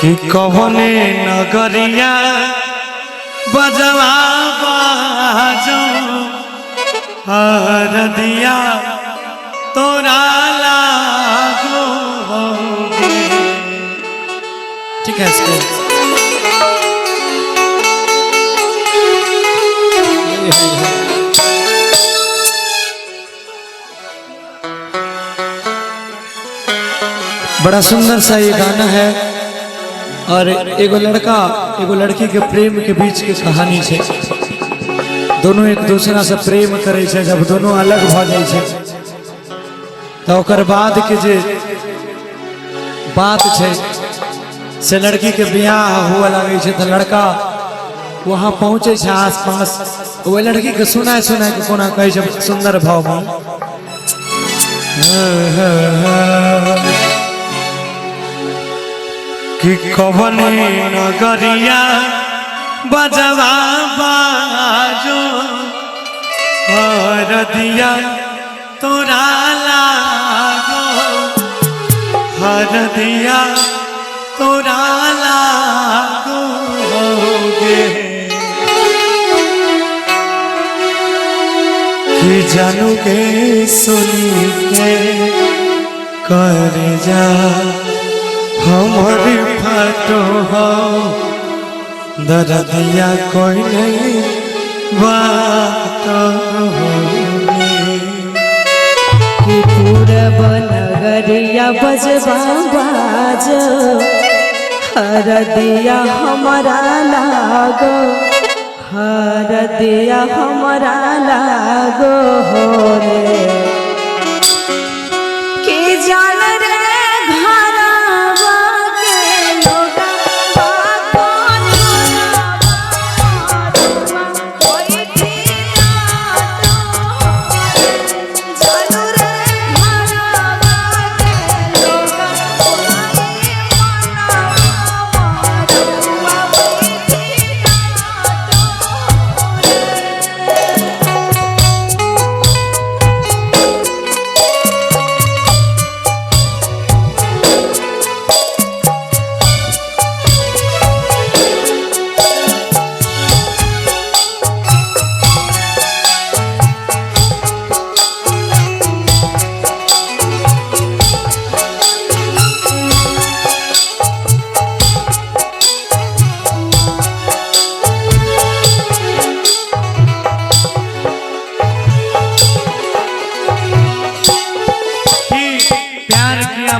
कि कवने नगरिया बजवा बाजो हर दिया तोरा लागो। ठीक है इसके बड़ा सुंदर सा ये गाना है और एगो लड़का एगो लड़की के प्रेम के बीच की कहानी है। दोनों एक दूसरा से प्रेम करे छे, जब दोनों अलग भ जाए छे तो ओकर बाद के जे बात छे से लड़की के ब्याह हुआ लगे छे तो लड़का वहां पहुंचे छे आसपास, वो लड़की के सुनाए सुनाए के कोना कहे छे सुंदर भाव में कि कवने नगरिया बजवा बाजो हर दिया तोरा लागो, हर दिया तोरा लागो गे। कि जानू के सुनी के कर जा हमारी फाटो हो दर्दिया कोई नहीं बात कि पूरब नगरिया बजवा बाजो हर दिया हमारा लागो, हर दिया हमारा लागो हो रे। कि जान रे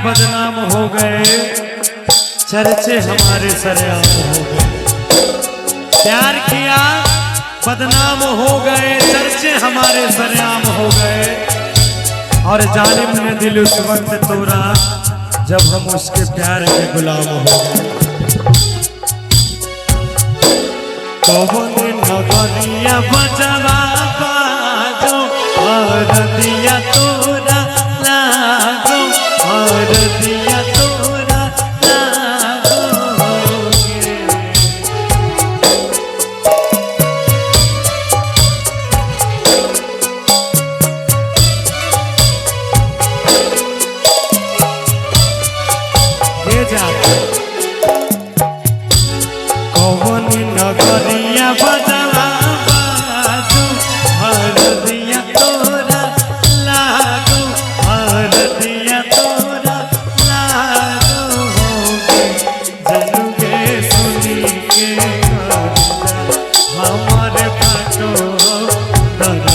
बदनाम हो गए, चर्चे हमारे सरेआम हो गए। प्यार किया बदनाम हो गए, चर्चे हमारे सरेआम हो गए। और जालिम ने दिल उस वक्त तोड़ा जब हम उसके प्यार के गुलाम हो गए। कवने नगरिया बजवा बाजो हर दिया तोरा लागो, हर दिया तोरा लागो गे। ये जा कवने नगरिया बजवा बाजो हर दिया तोरा लागो, हर दिया तोरा लागो गे। जानू के सुनी के हमारे फाटो दर्द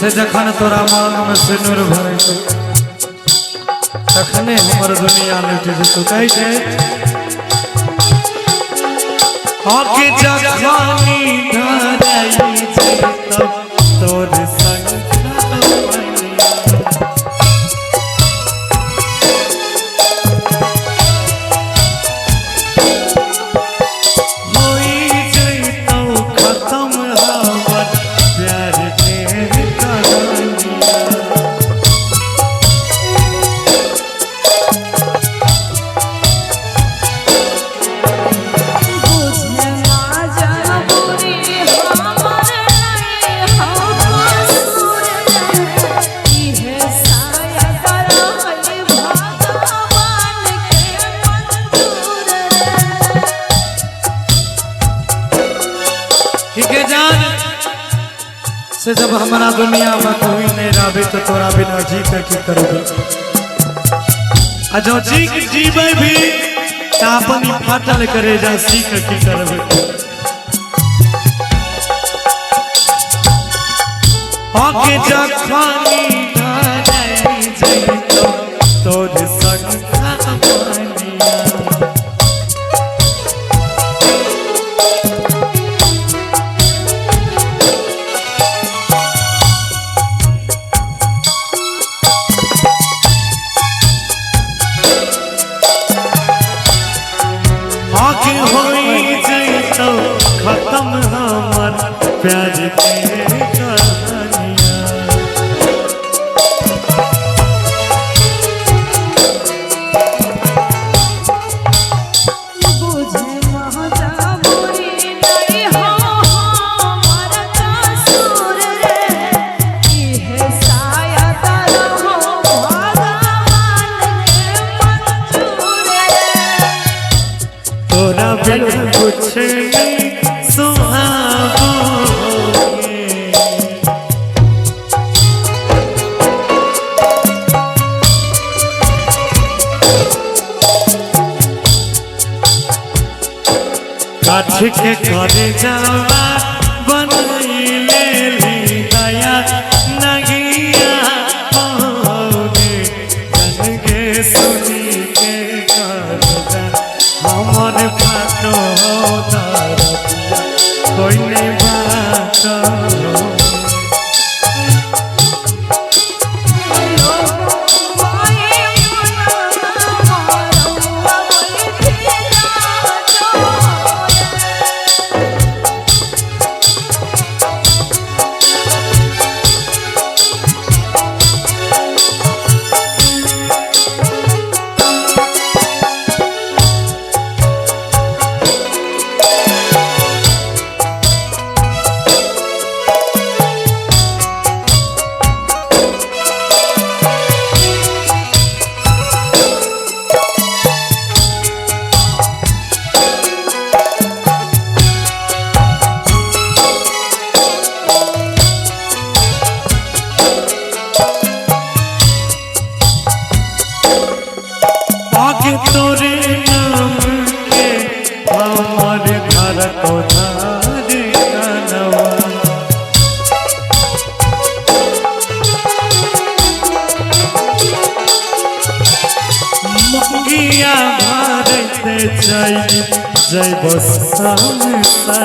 से जखन तोरा मांग में सिनुर भरे तखने हमर दुनिया लुट जेतौ कहै छै आके जखनी धरई जेतौ तोर संग से जब हमारा दुनिया में कोई नहीं रहे तो तोरा बिना जी कर की करबे आ जो जी के जीवे भी त अपन फाटल करे जा सी कर की करबे आके जखनी धरई जेतौ तोर संग खत्म हमर प्यार के कहानियां बुझे महजबूरी नहीं हो हमर कसूर रे इहे शायद रहो भगवान के मंजूर रे तोरा बिना कुछ नहीं काठ के करे जावा बनैले ली दया नगिया होगे जन के सुनी के करदा हमर फाटो दरदिया कोई नहीं बात तोरे नाम के हमर घर को धारे कनवा मंगिया भारत जय बसन सनवा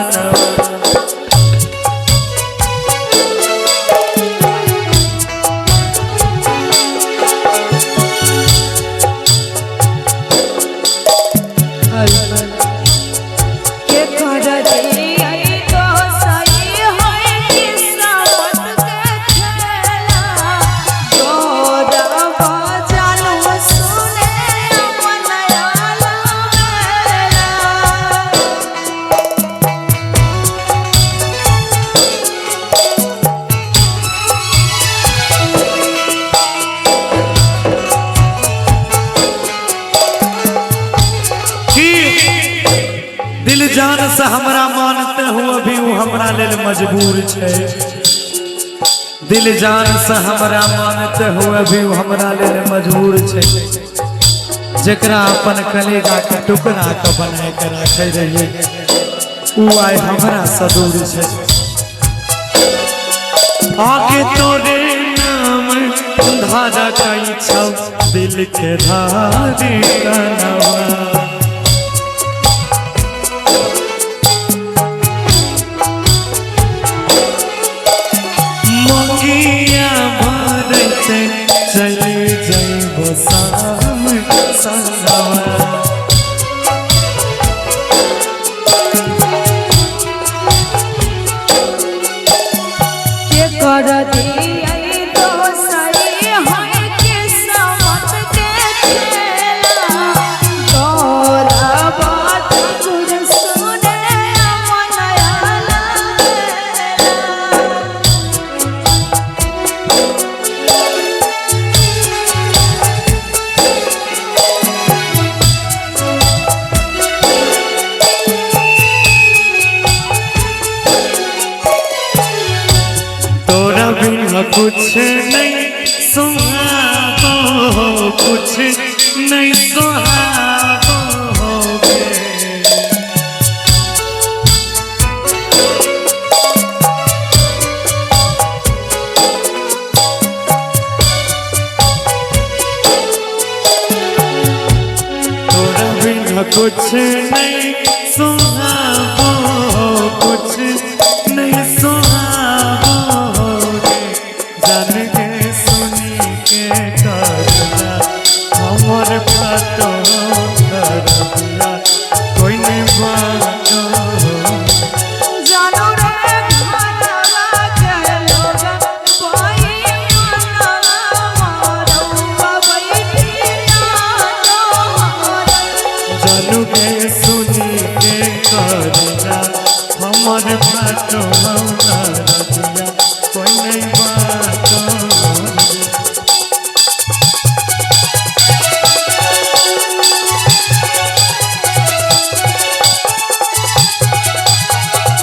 दिल जान से हमरा मानते हो अभी वो हमरा लेल मजबूर छे दिल जान से हमरा मानते हो अभी वो हमरा लेल मजबूर छे जकरा अपन कलेजा के टुकड़ा के बना के रखे रहिए उ आइ हमरा से दूर छे आगे तोरे नाम धारा कई छौ दिल के धारी कनवा मंगिया भरते चली जइबो शाम संगवा कर दिए दोसरी होय के समत के खेला तोरा बात गुर सुने मनयाला कुछ नहीं सुहावो कुछ नहीं सुहावोगे तोरा बिना कुछ नहीं सुहावो कुछ नहीं सुहावोगे जान के सुनी के करना हमर बातो करना कोई नहीं बातो जानो रे घरवा के लोग कोई मनवा मारवा बैठिया जानू के सुनी के करना हमर बातो करना कोई नहीं बातो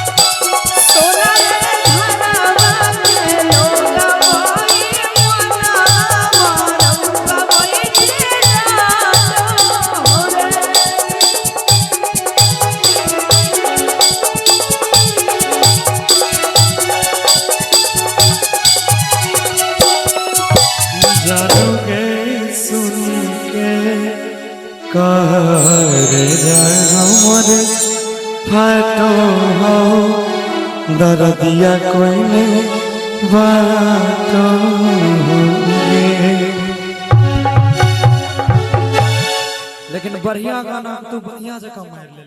सोना रे घरवा के लोग कोई मनवा मारवा बैठिया रे जानू के सुनी के कर जाए हमर फाटो हो दर्दिया कोई नहीं बाटो लेकिन बढ़िया गाना तू बढ़िया जगह मार ले।